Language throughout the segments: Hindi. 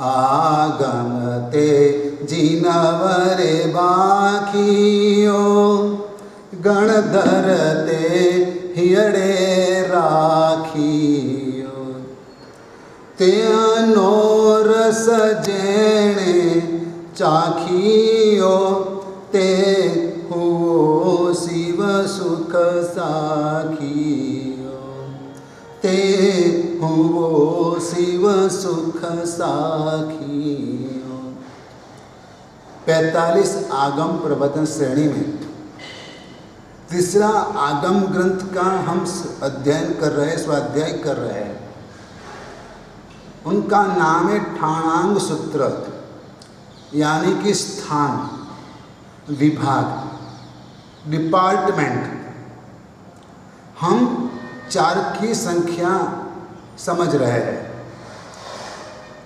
आगमते जिनवरे बाखियो गणधरते हियड़े राखियो तेनो रस जेणे चाखियो ते हुओ शिव सुख साखियो ते हुओ शिव सुख साखियो। 45 आगम प्रवचन श्रेणी में तीसरा आगम ग्रंथ का हम अध्ययन कर रहे हैं, स्वाध्याय कर रहे हैं। उनका नाम है ठाणांग सूत्र, यानी कि स्थान, विभाग, डिपार्टमेंट। हम 4 की संख्या समझ रहे हैं।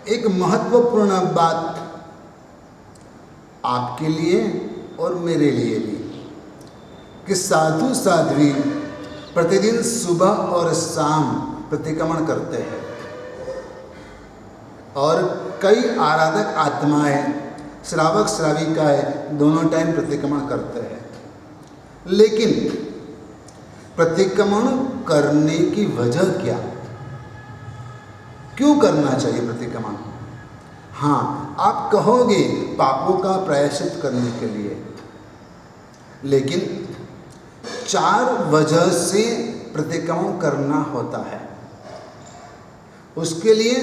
एक महत्वपूर्ण बात आपके लिए और मेरे लिए भी कि साधु साध्वी प्रतिदिन सुबह और शाम प्रतिक्रमण करते हैं और कई आराधक आत्माएं, श्रावक श्राविकाएं दोनों टाइम प्रतिक्रमण करते हैं। लेकिन प्रतिक्रमण करने की वजह क्या? क्यों करना चाहिए प्रतिक्रमण? हाँ, आप कहोगे पापों का प्रायश्चित करने के लिए, लेकिन 4 वजह से प्रतिक्रमण करना होता है। उसके लिए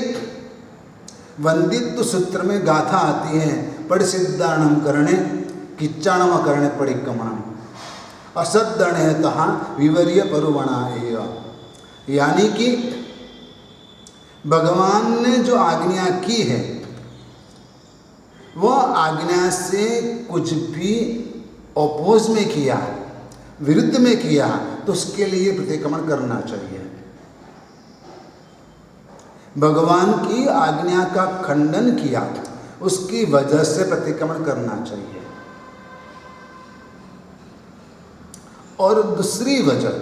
वंदित्व सूत्र में गाथा आती है, परिसिद्धाणम करणे किच्चाणम करणे परिक्रमणम असद्दणे तहा विवर्य परुवणाएय। यानी कि भगवान ने जो आज्ञा की है वह आज्ञा से कुछ भी अपोज में किया, विरुद्ध में किया, तो उसके लिए प्रतिक्रमण करना चाहिए। भगवान की आज्ञा का खंडन किया, उसकी वजह से प्रतिक्रमण करना चाहिए। और दूसरी वजह,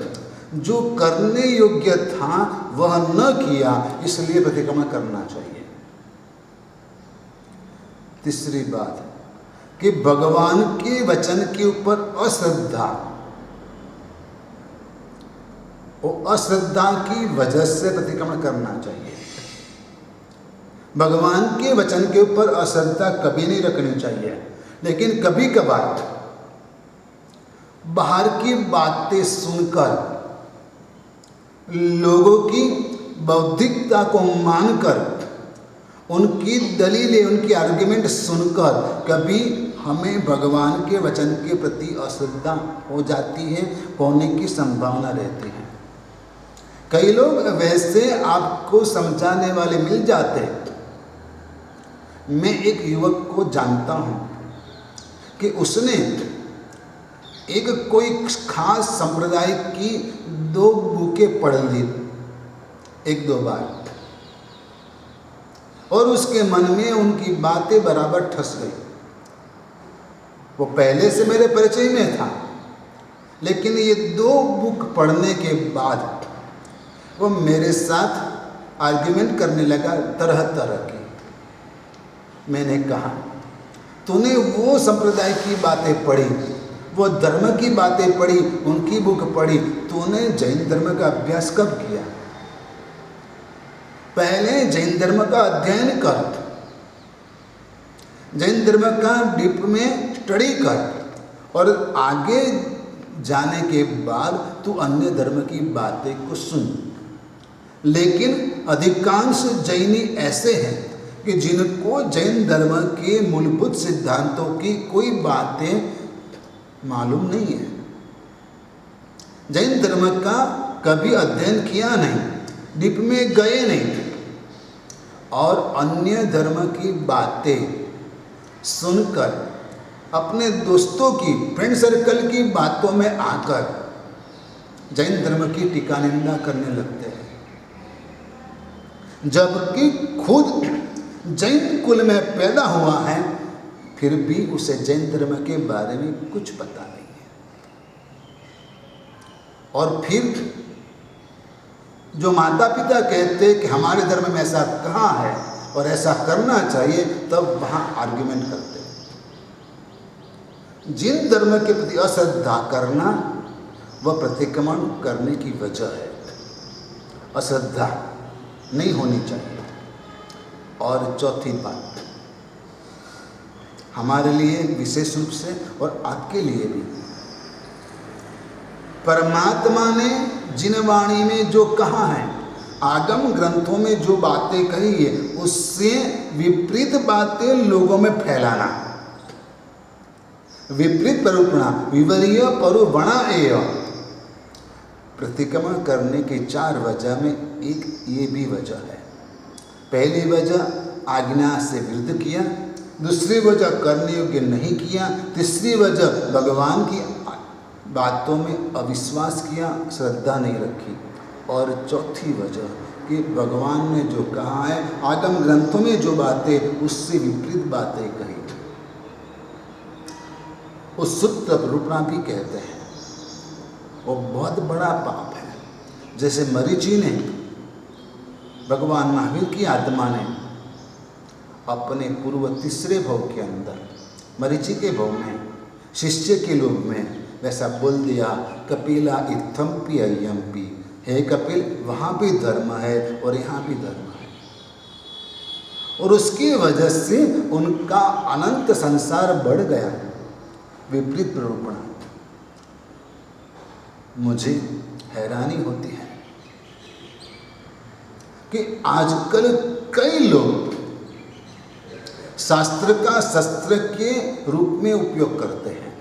जो करने योग्य था वह न किया, इसलिए प्रतिक्रमण करना चाहिए। तीसरी बात कि भगवान के वचन के ऊपर अश्रद्धा, और अश्रद्धा की वजह से प्रतिक्रमण करना चाहिए। भगवान के वचन के ऊपर अश्रद्धा कभी नहीं रखनी चाहिए, लेकिन कभी कभार बाहर की बातें सुनकर, लोगों की बौद्धिकता को मानकर, उनकी दलीलें, उनकी आर्गुमेंट सुनकर कभी हमें भगवान के वचन के प्रति अश्रद्धा हो जाती है, होने की संभावना रहती है। कई लोग वैसे आपको समझाने वाले मिल जाते हैं। मैं एक युवक को जानता हूं कि उसने एक कोई खास संप्रदाय की 2 बुकें पढ़ ली 1-2 बार, और उसके मन में उनकी बातें बराबर ठस गई। वो पहले से मेरे परिचय में था, लेकिन ये 2 बुक पढ़ने के बाद वो मेरे साथ आर्ग्यूमेंट करने लगा तरह तरह की। मैंने कहा, तूने वो संप्रदाय की बातें पढ़ी, वो धर्म की बातें पढ़ी, उनकी बुक पढ़ी, तूने जैन धर्म का अभ्यास कब किया? पहले जैन धर्म का अध्ययन कर, जैन धर्म का डीप में स्टडी कर, और आगे जाने के बाद तू अन्य धर्म की बातें को सुन। लेकिन अधिकांश जैनी ऐसे हैं कि जिनको जैन धर्म के मूलभूत सिद्धांतों की कोई बातें मालूम नहीं है, जैन धर्म का कभी अध्ययन किया नहीं, डीप में गए नहीं, और अन्य धर्म की बातें सुनकर अपने दोस्तों की, फ्रेंड सर्कल की बातों में आकर जैन धर्म की टीका निंदा करने लगते हैं, जबकि खुद जैन कुल में पैदा हुआ है, फिर भी उसे जैन धर्म के बारे में कुछ पता नहीं है। और फिर जो माता पिता कहते हैं कि हमारे धर्म में ऐसा कहाँ है, और ऐसा करना चाहिए, तब वहाँ आर्ग्यूमेंट करते हैं। जिन धर्म के प्रति अश्रद्धा करना वह प्रतिक्रमण करने की वजह है। अश्रद्धा नहीं होनी चाहिए। और चौथी बात हमारे लिए विशेष रूप से और आपके लिए भी, परमात्मा ने जिन वाणी में जो कहा है, आगम ग्रंथों में जो बातें कही है, उससे विपरीत बातें लोगों में फैलाना, विपरीत परुपणा, विवर्य परुवणा एव, प्रतिक्रमण करने की 4 वजह में एक ये भी वजह है। पहली वजह आज्ञा से विरुद्ध किया, दूसरी वजह करने योग्य नहीं किया, तीसरी वजह भगवान की बातों में अविश्वास किया, श्रद्धा नहीं रखी, और चौथी वजह कि भगवान ने जो कहा है, आगम ग्रंथों में जो बातें, उससे विपरीत बातें कही। उस सूत्र रूपणा भी कहते हैं, वो बहुत बड़ा पाप है। जैसे मरीचि ने, भगवान महावीर की आत्मा ने अपने पूर्व तीसरे भव के अंदर, मरीचि के भव में, शिष्य के लोग में वैसा बोल दिया, कपिला इत्थम्पि अय्यम्पि, हे कपिल, वहाँ भी धर्म है और यहाँ भी धर्म है। और उसकी वजह से उनका अनंत संसार बढ़ गया, विपरीत प्ररूपणा। मुझे हैरानी होती है कि आजकल कई लोग शास्त्र का शस्त्र के रूप में उपयोग करते हैं।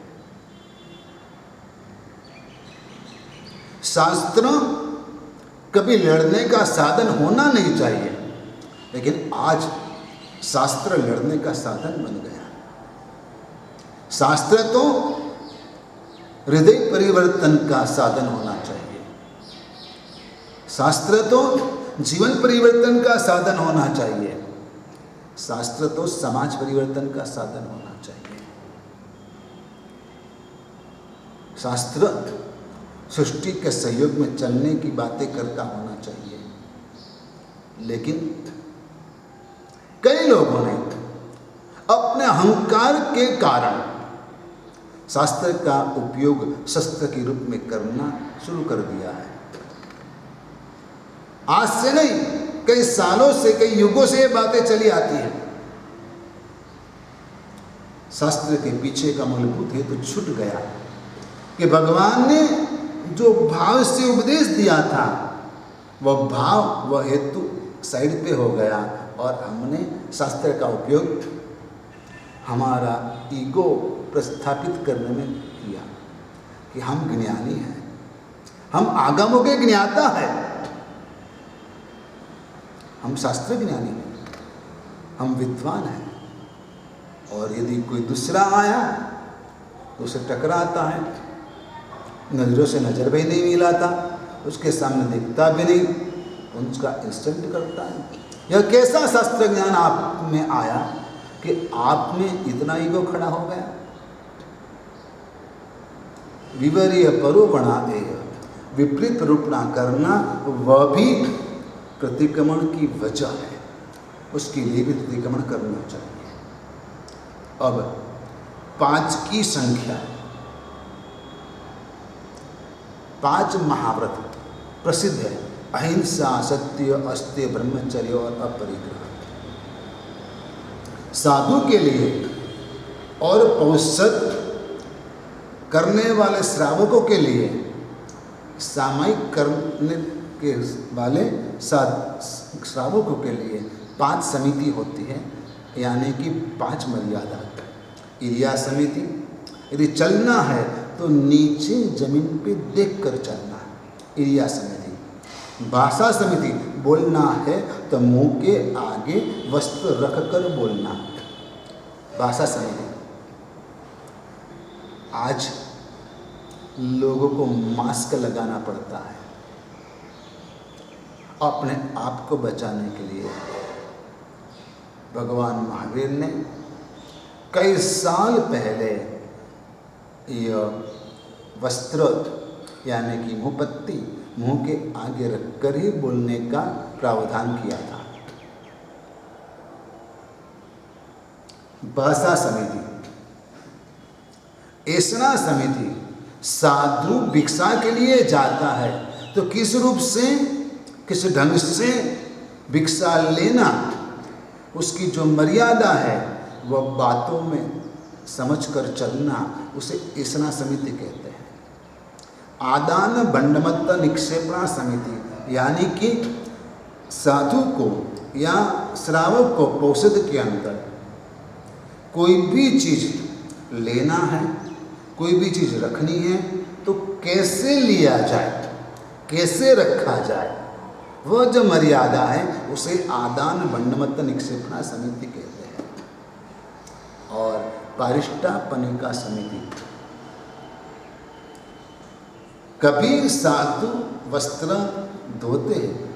शास्त्र कभी लड़ने का साधन होना नहीं चाहिए, लेकिन आज शास्त्र लड़ने का साधन बन गया। शास्त्र तो हृदय परिवर्तन का साधन होना चाहिए, शास्त्र तो जीवन परिवर्तन का साधन होना चाहिए, शास्त्र तो समाज परिवर्तन का साधन होना चाहिए। शास्त्र सृष्टि के सहयोग में चलने की बातें करता होना चाहिए, लेकिन कई लोगों ने अपने अहंकार के कारण शास्त्र का उपयोग शस्त्र के रूप में करना शुरू कर दिया है। आज से नहीं, कई सालों से, कई युगों से ये बातें चली आती हैं। शास्त्र के पीछे का मूलभूत हेतु छूट गया कि भगवान ने जो भाव से उपदेश दिया था, वह भाव, वह हेतु साइड पे हो गया, और हमने शास्त्र का उपयोग हमारा ईगो प्रस्थापित करने में किया कि हम ज्ञानी हैं, हम आगमों के ज्ञाता है, हम शास्त्र ज्ञानी हैं, हम विद्वान हैं। और यदि कोई दूसरा आया तो उसे टकराता है, नजरों से नजर भी नहीं मिलाता, उसके सामने देखता भी नहीं, उसका इंसल्ट करता है। यह कैसा शास्त्र ज्ञान आप में आया कि आप में इतना ईगो खड़ा हो गया? विवर्य परुपणा एव, विपरीत रूपणा करना वह भी प्रतिक्रमण की वजह है, उसके लिए भी प्रतिक्रमण करना चाहिए। अब 5 की संख्या, 5 महाव्रत प्रसिद्ध है, अहिंसा, सत्य, अस्त्य, ब्रह्मचर्य और अपरिग्रह। साधु के लिए और पौषध करने वाले श्रावकों के लिए, सामयिक करने के वाले श्रावकों के लिए 5 समिति होती है, यानी कि 5 मर्यादा। इरिया समिति, यदि चलना है तो नीचे जमीन पे देखकर चलना, इरिया समिति। भाषा समिति, बोलना है तो मुंह के आगे वस्त्र रखकर बोलना, भाषा समिति। आज लोगों को मास्क लगाना पड़ता है अपने आप को बचाने के लिए। भगवान महावीर ने कई साल पहले यह वस्त्र यानी कि मुंहपत्ती मुंह के आगे रखकर ही बोलने का प्रावधान किया था। भाषा समिति, ऐसा समिति साधु भिक्षा के लिए जाता है तो किस रूप से, किस ढंग से भिक्षा लेना, उसकी जो मर्यादा है वह बातों में समझकर चलना, उसे ऐसा समिति कहते हैं। आदान बंडमत्त निक्षेपणा समिति, यानी कि साधु को या श्रावक को पौषध के अंदर कोई भी चीज़ लेना है, कोई भी चीज़ रखनी है तो कैसे लिया जाए, कैसे रखा जाए, वह जो मर्यादा है उसे आदान बंडमत्त निक्षेपणा समिति कहते हैं। और पारिष्टापनिका समिति, कभी साधु वस्त्र धोते हैं,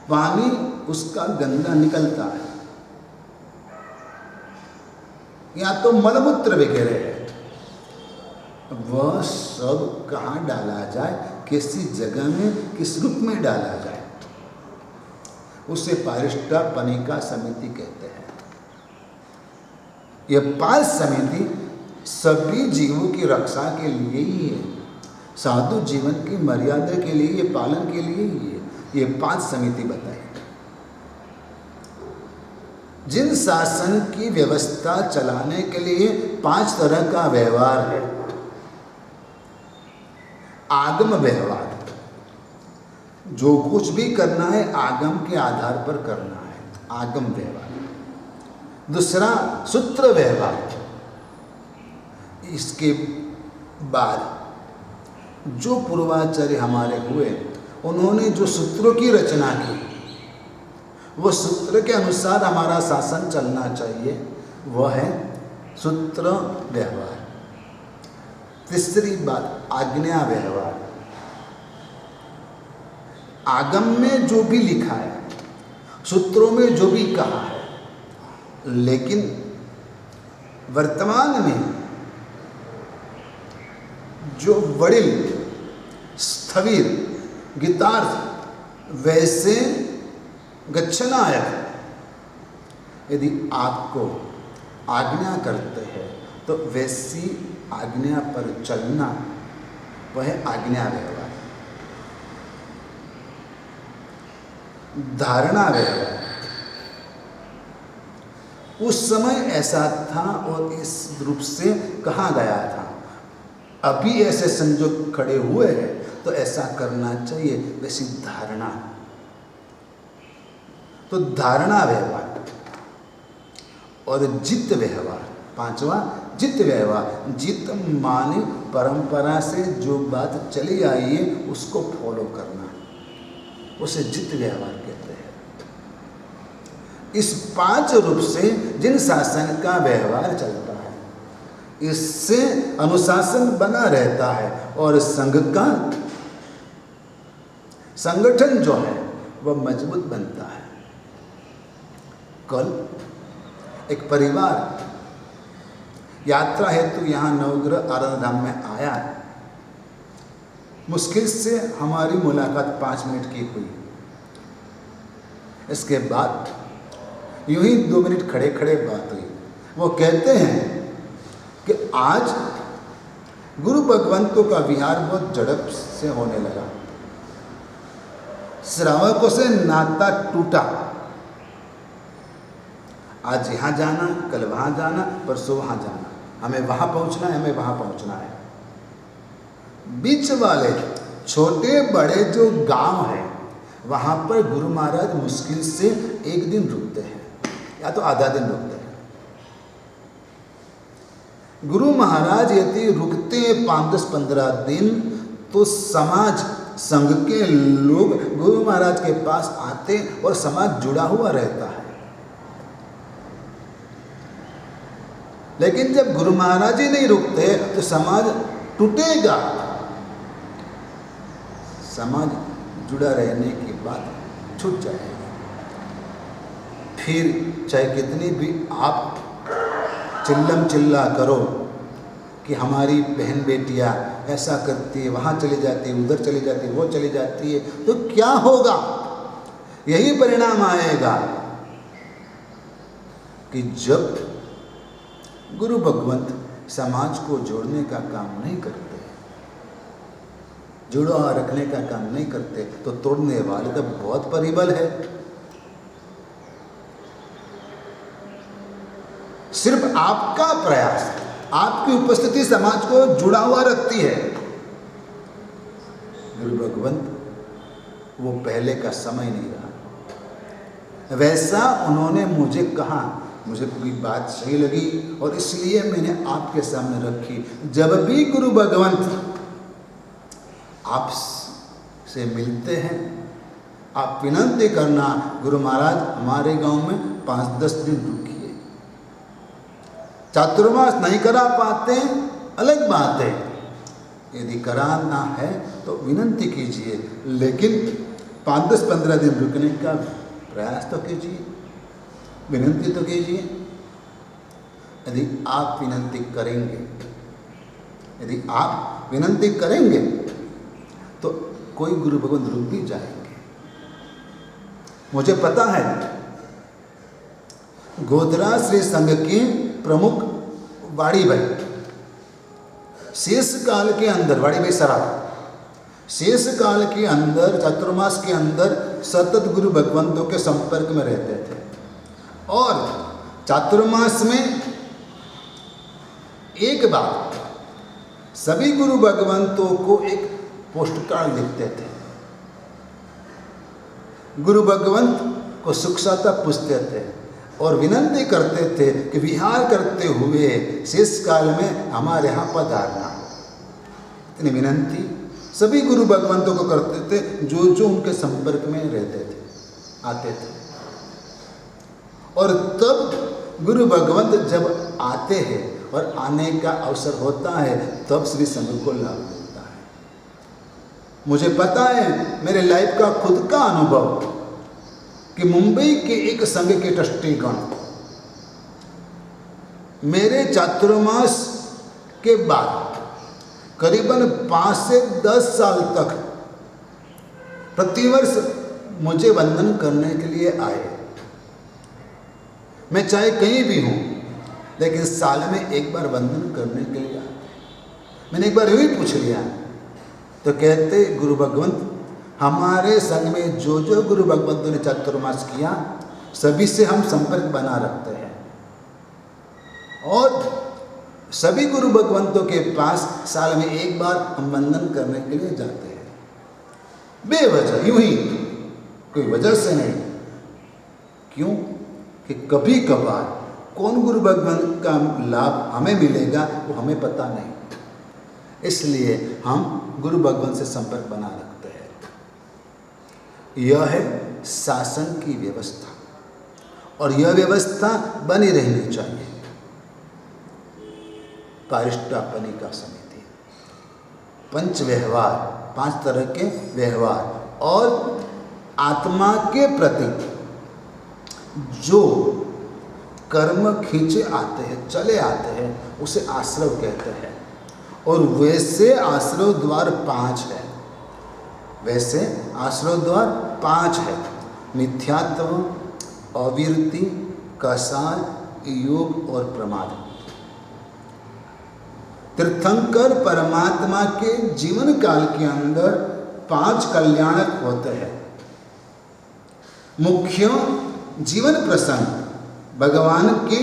पानी उसका गंदा निकलता है या तो मलमूत्र वगैरह है, वह सब कहाँ डाला जाए, किसी जगह में किस रूप में डाला जाए, उसे पारिष्टापनिका समिति कहते हैं। यह 5 समिति सभी जीवों की रक्षा के लिए ही है, साधु जीवन की मर्यादा के लिए, ये पालन के लिए ही है। ये 5 समिति बताई। जिन शासन की व्यवस्था चलाने के लिए 5 तरह का व्यवहार है। आगम व्यवहार, जो कुछ भी करना है आगम के आधार पर करना है, आगम व्यवहार। दूसरा सूत्र व्यवहार, इसके बाद जो पूर्वाचार्य हमारे हुए उन्होंने जो सूत्रों की रचना की, वो सूत्र के अनुसार हमारा शासन चलना चाहिए, वह है सूत्र व्यवहार। तीसरी बात आज्ञा व्यवहार, आगम में जो भी लिखा है, सूत्रों में जो भी कहा है, लेकिन वर्तमान में जो वडिल स्थविर गीतार्थ वैसे गच्छनायक यदि आपको आज्ञा करते हैं तो वैसी आज्ञा पर चलना, वह आज्ञा व्यवहार। धारणा व्यवहार, उस समय ऐसा था और इस रूप से कहा गया था, अभी ऐसे संजोग खड़े हुए हैं तो ऐसा करना चाहिए, वैसी धारणा। तो धारणा व्यवहार। और जित व्यवहार, 5वां जित व्यवहार। जित माने परंपरा से जो बात चली आई है उसको फॉलो करना, उसे जित व्यवहार कहते हैं। इस 5 रूप से जिन शासन का व्यवहार चलता है, इससे अनुशासन बना रहता है और संघ का संगठन जो है वह मजबूत बनता है। कल एक परिवार यात्रा हेतु यहाँ नवग्रह आराधना धाम में आया। मुश्किल से हमारी मुलाकात 5 मिनट की हुई। इसके बाद यूं ही 2 मिनट खड़े खड़े बात हुई। वो कहते हैं कि आज गुरु भगवंतों का विहार बहुत झड़प से होने लगा, श्रावकों से नाता टूटा। आज यहाँ जाना, कल वहाँ जाना, परसों वहाँ जाना, हमें वहाँ पहुँचना है, हमें वहाँ पहुँचना है। बीच वाले छोटे बड़े जो गांव हैं वहाँ पर गुरु महाराज मुश्किल से 1 दिन रुकते हैं या तो आधा दिन रुकते हैं। गुरु महाराज यदि रुकते हैं 5-10-15 दिन तो समाज संघ के लोग गुरु महाराज के पास आते और समाज जुड़ा हुआ रहता है। लेकिन जब गुरु महाराज ही नहीं रुकते तो समाज टूटेगा। समाज जुड़ा रहने की बात छूट जाएगी। फिर चाहे कितनी भी आप चिल्लम चिल्ला करो कि हमारी बहन बेटियां ऐसा करती है, वहाँ चली जाती है, उधर चली जाती है, वो चली जाती है, तो क्या होगा? यही परिणाम आएगा। कि जब गुरु भगवंत समाज को जोड़ने का काम नहीं करते, जुड़ा रखने का काम नहीं करते, तो तोड़ने वाले का बहुत परिबल है। सिर्फ आपका प्रयास, आपकी उपस्थिति समाज को जुड़ा हुआ रखती है। गुरु भगवंत वो पहले का समय नहीं रहा। वैसा उन्होंने मुझे कहा, मुझे कोई बात सही लगी और इसलिए मैंने आपके सामने रखी। जब भी गुरु भगवंत आपसे मिलते हैं, आप विनती करना, गुरु महाराज हमारे गांव में 5-10 दिन रुकिए। चातुर्मास नहीं करा पाते अलग बात है, यदि कराना है तो विनती कीजिए, लेकिन 5-10-15 दिन रुकने का प्रयास तो कीजिए, विनती तो कीजिए। यदि आप विनती करेंगे, यदि आप विनती करेंगे तो कोई गुरु भगवंत रुक भी जाएंगे। मुझे पता है गोधरा श्री संघ के प्रमुख वाड़ी भाई शेष काल के अंदर, वाड़ी भाई सराफ, शेष काल के अंदर, चातुर्मास के अंदर सतत गुरु भगवंतों के संपर्क में रहते थे और चातुर्मास में एक बार सभी गुरु भगवंतों को एक पोस्ट कार्ड लिखते थे। गुरु भगवंत को सुख शांति पूछते थे और विनती करते थे कि विहार करते हुए शेष काल में हमारे यहाँ पधारना। इतनी विनती सभी गुरु भगवंतों को करते थे जो जो उनके संपर्क में रहते थे, आते थे। और तब गुरु भगवंत जब आते हैं और आने का अवसर होता है, तब श्री संघ को लाभ मिलता है। मुझे पता है, मेरे लाइफ का खुद का अनुभव, कि मुंबई के एक संघ के ट्रस्टीगण मेरे चातुर्मास के बाद करीबन 5 से 10 साल तक प्रतिवर्ष मुझे वंदन करने के लिए आए। मैं चाहे कहीं भी हूँ, लेकिन साल में एक बार वंदन करने के लिए आए। मैंने एक बार यूँ ही पूछ लिया, तो कहते गुरु भगवंत हमारे संघ में जो जो गुरु भगवंतों ने चातुर्मास किया, सभी से हम संपर्क बना रखते हैं और सभी गुरु भगवंतों के पास साल में एक बार हम वंदन करने के लिए जाते हैं। बेवजह, यूं ही, कोई वजह से नहीं। क्यों? कि कभी कभार कौन गुरु भगवंत का लाभ हमें मिलेगा वो हमें पता नहीं, इसलिए हम गुरु भगवंत से संपर्क बना रखते हैं। यह है शासन की व्यवस्था और यह व्यवस्था बनी रहनी चाहिए। पारिष्टापनिका समिति, पंच व्यवहार, 5 तरह के व्यवहार और आत्मा के प्रति जो कर्म खींचे आते हैं, चले आते हैं, उसे आश्रव कहते हैं। और वैसे आश्रव द्वार 5 है, वैसे आश्रव द्वार 5 है। मिथ्यात्व, अविरति, कसाय, योग और प्रमाद। तीर्थंकर परमात्मा के जीवन काल के अंदर 5 कल्याणक होते हैं। मुख्य जीवन प्रसंग भगवान के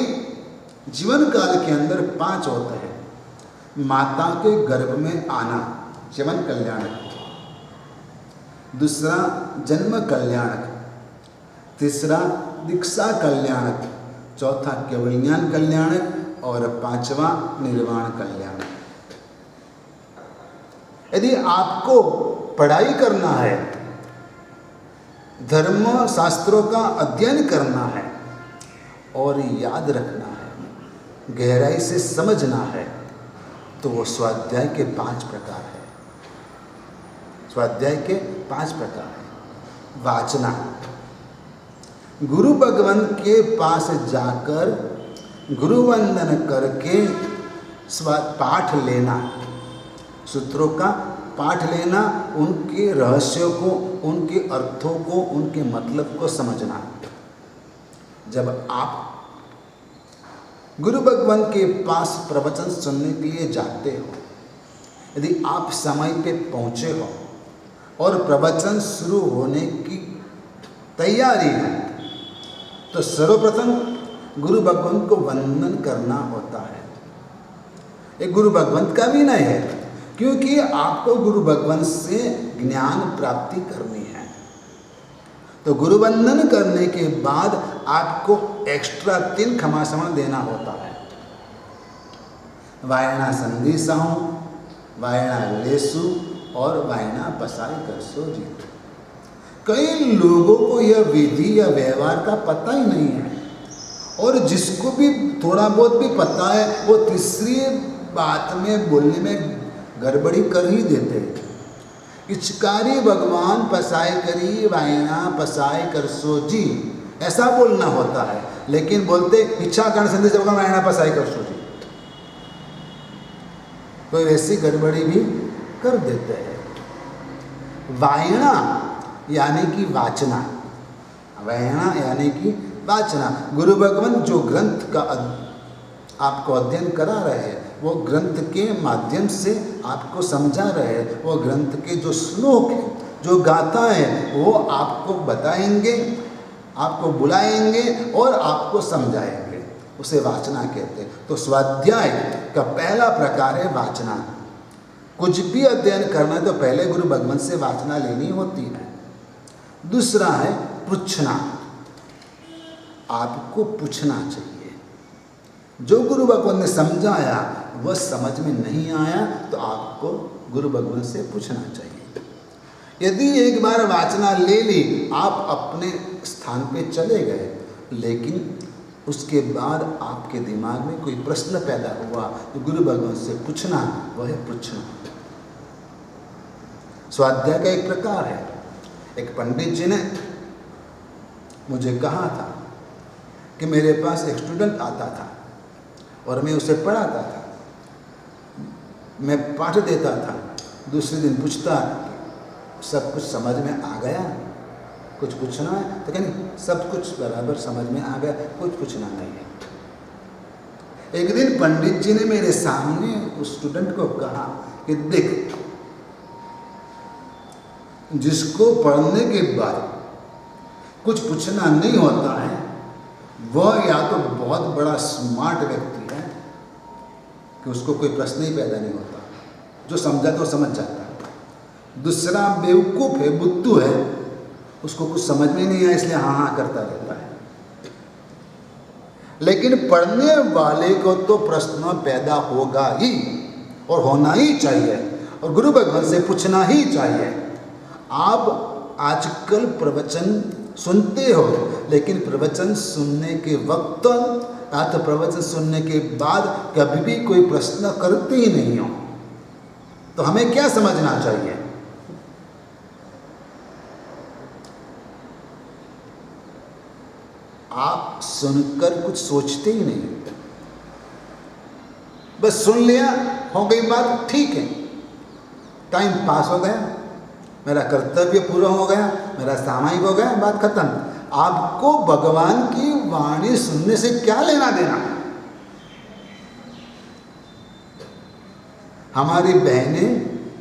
जीवन काल के अंदर 5 होते हैं। माता के गर्भ में आना, जीवन कल्याणक। दूसरा जन्म कल्याणक, तीसरा दीक्षा कल्याणक, चौथा केवलज्ञान कल्याणक और 5वां निर्वाण कल्याणक। यदि आपको पढ़ाई करना है, धर्म शास्त्रों का अध्ययन करना है और याद रखना है, गहराई से समझना है, तो वो स्वाध्याय के 5 प्रकार है। स्वाध्याय के 5 प्रकार है। वाचना, गुरु भगवंत के पास जाकर गुरु वंदन करके पाठ लेना, सूत्रों का पाठ लेना, उनके रहस्यों को, उनके अर्थों को, उनके मतलब को समझना। जब आप गुरु भगवान के पास प्रवचन सुनने के लिए जाते हो, यदि आप समय पे पहुँचे हो और प्रवचन शुरू होने की तैयारी है, तो सर्वप्रथम गुरु भगवान को वंदन करना होता है। एक गुरु भगवान का विनय है, क्योंकि आपको गुरु भगवान से ज्ञान प्राप्ति करनी है। तो गुरु वंदन करने के बाद आपको एक्स्ट्रा 3 क्षमासमण देना होता है। वायना संदेशाहू, वायना लेसु और वायना पसाई करसो जी। कई लोगों को यह विधि या व्यवहार का पता ही नहीं है, और जिसको भी थोड़ा बहुत भी पता है वो तीसरी बात में बोलने में गड़बड़ी कर ही देते हैं। इचकारी भगवान पसाई करी वायना पसाई करसो जी, ऐसा बोलना होता है, लेकिन बोलते इच्छा कर्ण संदेश भगवान वायना पसाई करसो जी। कोई वैसी गड़बड़ी भी कर देते हैं। वायना यानी कि वाचना, वायना यानी कि वाचना। गुरु भगवान जो ग्रंथ का आपको अध्ययन करा रहे हैं, वो ग्रंथ के माध्यम से आपको समझा रहे हैं। वो ग्रंथ के जो श्लोक हैं, जो गाथा है, वो आपको बताएंगे, आपको बुलाएंगे और आपको समझाएंगे। उसे वाचना कहते हैं। तो स्वाध्याय का पहला प्रकार है वाचना। कुछ भी अध्ययन करना है तो पहले गुरु भगवान से वाचना लेनी होती है। दूसरा है पूछना। आपको पूछना चाहिए। जो गुरु भगवान ने समझाया वह समझ में नहीं आया तो आपको गुरु भगवान से पूछना चाहिए। यदि एक बार वाचना ले ली, आप अपने स्थान पे चले गए, लेकिन उसके बाद आपके दिमाग में कोई प्रश्न पैदा हुआ तो गुरु भगवान से पूछना, वह है पूछना। स्वाध्याय का एक प्रकार है। एक पंडित जी ने मुझे कहा था कि मेरे पास एक स्टूडेंट आता था और मैं उसे पढ़ाता था, मैं पाठ देता था, दूसरे दिन पूछता सब कुछ समझ में आ गया, कुछ पूछना है तो कहने सब कुछ बराबर समझ में आ गया, कुछ पूछना नहीं है। एक दिन पंडित जी ने मेरे सामने उस स्टूडेंट को कहा कि देख, जिसको पढ़ने के बाद कुछ पूछना नहीं होता है, वह या तो बहुत बड़ा स्मार्ट व्यक्ति है कि उसको कोई प्रश्न ही पैदा नहीं होता, जो समझा तो समझ जाता है। दूसरा बेवकूफ़ है, बुद्धू है, उसको कुछ समझ में नहीं आया इसलिए हाँ हाँ करता रहता है। लेकिन पढ़ने वाले को तो प्रश्न पैदा होगा ही और होना ही चाहिए, और गुरु भगवान से पूछना ही चाहिए। आप आजकल प्रवचन सुनते हो, लेकिन प्रवचन सुनने के वक्त या तो प्रवचन सुनने के बाद कभी भी कोई प्रश्न करते ही नहीं हो, तो हमें क्या समझना चाहिए? आप सुनकर कुछ सोचते ही नहीं, बस सुन लिया, हो गई बात, ठीक है, टाइम पास हो गया, मेरा कर्तव्य पूरा हो गया, मेरा सामायिक हो गया, बात खत्म। आपको भगवान की वाणी सुनने से क्या लेना देना? हमारी बहनें,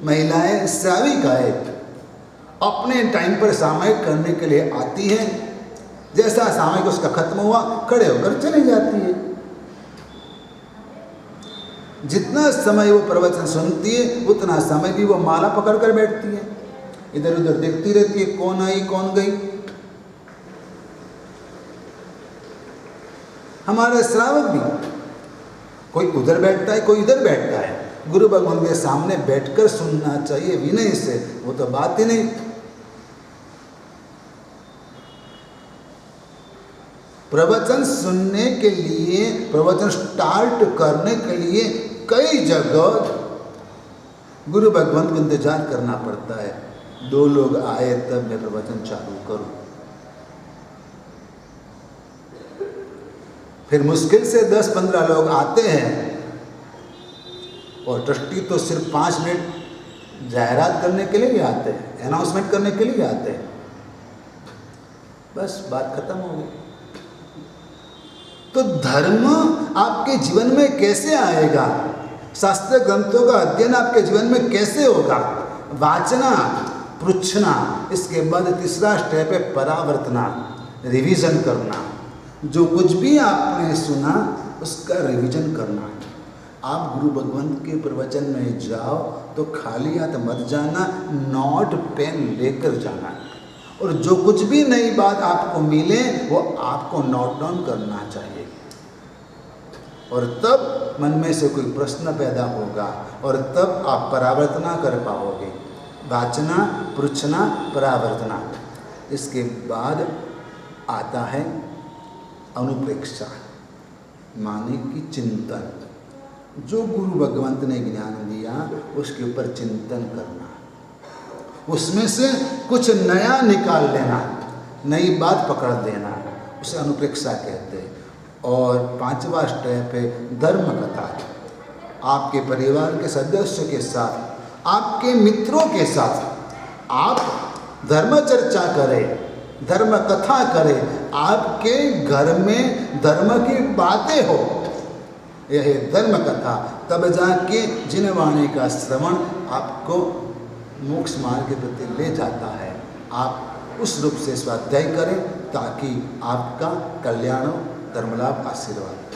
महिलाएं, सेविकाएं अपने टाइम पर सामायिक करने के लिए आती हैं, जैसा सामायिक उसका खत्म हुआ खड़े होकर चली जाती है। जितना समय वो प्रवचन सुनती है उतना समय भी वो माला पकड़ कर बैठती है, इधर उधर देखती रहती है, कौन आई कौन गई। हमारे श्रावक भी कोई उधर बैठता है, कोई इधर बैठता है। गुरु भगवान के सामने बैठकर सुनना चाहिए विनय से, वो तो बात ही नहीं। प्रवचन सुनने के लिए, प्रवचन स्टार्ट करने के लिए कई जगह गुरु भगवान को इंतजार करना पड़ता है। 2 लोग आए तब मैं प्रवचन चालू करूं, फिर मुश्किल से 10-15 लोग आते हैं और ट्रस्टी तो सिर्फ 5 मिनट जाहिरात करने के लिए ही आते हैं, अनाउंसमेंट करने के लिए आते हैं, बस बात खत्म हो गई। तो धर्म आपके जीवन में कैसे आएगा? शास्त्र ग्रंथों का अध्ययन आपके जीवन में कैसे होगा? वाचना, पृच्छना, इसके बाद तीसरा स्टेप है परावर्तना, रिवीजन करना। जो कुछ भी आपने सुना उसका रिवीजन करना। आप गुरु भगवंत के प्रवचन में जाओ तो खाली हाथ मत जाना, नोट पेन लेकर जाना, और जो कुछ भी नई बात आपको मिले वो आपको नोट डाउन करना चाहिए। और तब मन में से कोई प्रश्न पैदा होगा और तब आप परावर्तना कर पाओगे। वाचना, पृच्छना, परावर्तना। इसके बाद आता है अनुप्रेक्षा, माने कि चिंतन। जो गुरु भगवंत ने ज्ञान दिया उसके ऊपर चिंतन करना, उसमें से कुछ नया निकाल लेना, नई बात पकड़ लेना, उसे अनुप्रेक्षा कहते हैं। और पांचवा स्टेप है धर्म कथा। आपके परिवार के सदस्यों के साथ, आपके मित्रों के साथ आप धर्म चर्चा करें, धर्म कथा करें, आपके घर में धर्म की बातें हो, यह है धर्म कथा। तब जाके जिन वाणी का श्रवण आपको मोक्ष मार्ग के प्रति ले जाता है, आप उस रूप से स्वाध्याय करें ताकि आपका कल्याण, धर्मलाभ, आशीर्वाद